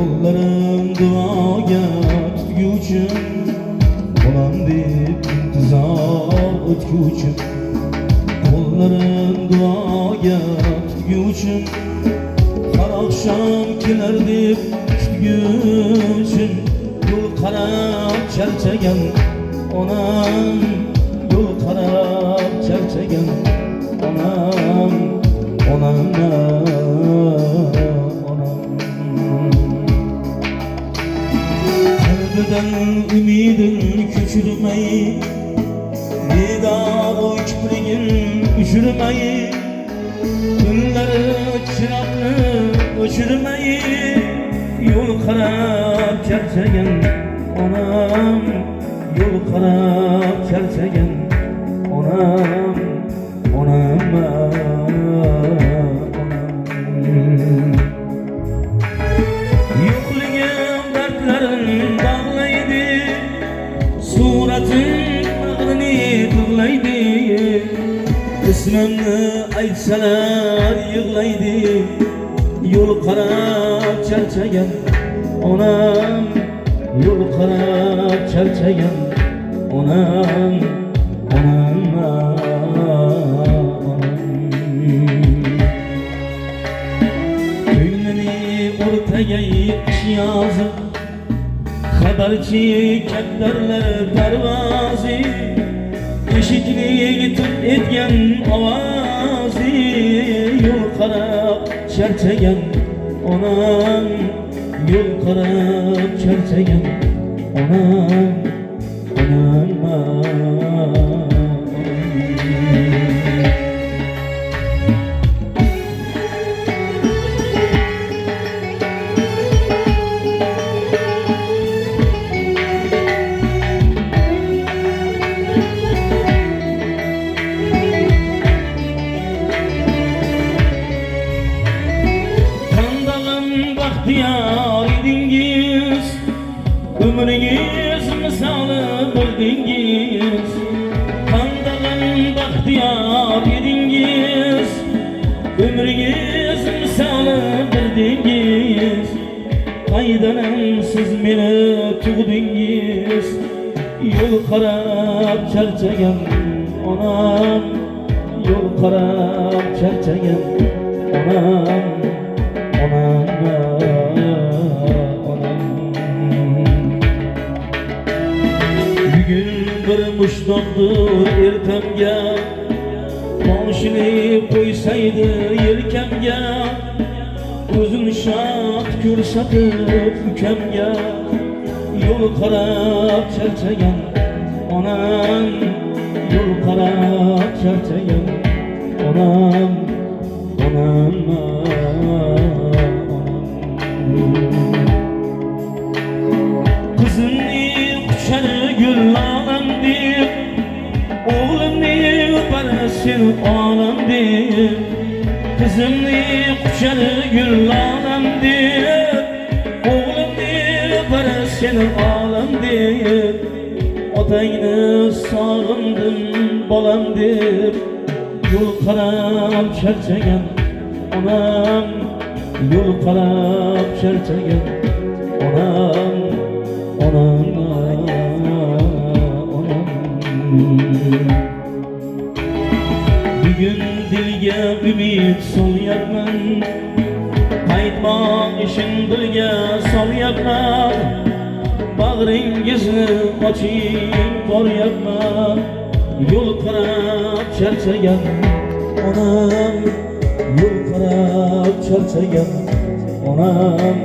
Kollarım duaga tutguvchi, bolam deb intizor o'tguvchi. Kollarım duaga tutguvchi, har oqshom kelar deb kutguvchi. Yo'l qarab charchagan onam, yo'l qarab charchagan onam, onam. Qalbidan umidin ko'chirmay, bedor kiprigin uchirmay, kunlari chiroqni o'chirmay, yo'l qarab charchagan onam, yo'l qarab charchagan onam, onam, onam. Yo'qligim dardlarim dog'laydi, suratim bag'rini tig'laydi. Ismimni aytsalar yig'laydi, yo'l qarab charchagan onam, yo'l qarab charchagan onam, onam, onam. Ko'nglini o'rtaga qish yozib, xabarchi kaptarlar parvozi, eshikni yetib etgan ovozi, yo'l qarab charchagan onam, yo'l qarab charchagan onam, onam, onam. Baxtiyar edingiz, ömrünüz misali bildingiz. Qandag'in baxtiyar edingiz, ömrünüz misali bildingiz. Qaydanam siz meni tug'dingiz, yo'l qarab charchagan onam, yo'l qarab charchagan onam, onam, onam. Bugun bir mushtoqdir ertamga, boshini qo'ysaydi yelkamga, o'zini shod ko'rsatib ukamga. Yo'l qarab charchagan onam, yo'l qarab charchagan onam, onam, qizimni quchar gullalam deb, o'g'limni barasin olam deb. Qizimni quchar gullalam deb, o'g'limni barasin olam deb. Otangni sog'indim bolam deb, yo'l qarab charchagan onam, yo'l qarab charchagan onam, onam, onam. Bugun dilga umid solyapman, qaytmoq ishing birga solyapman. Bag'ringizni oching boryapman, yo'l qarab charchagan onam, yo'l qarab charchagan onam.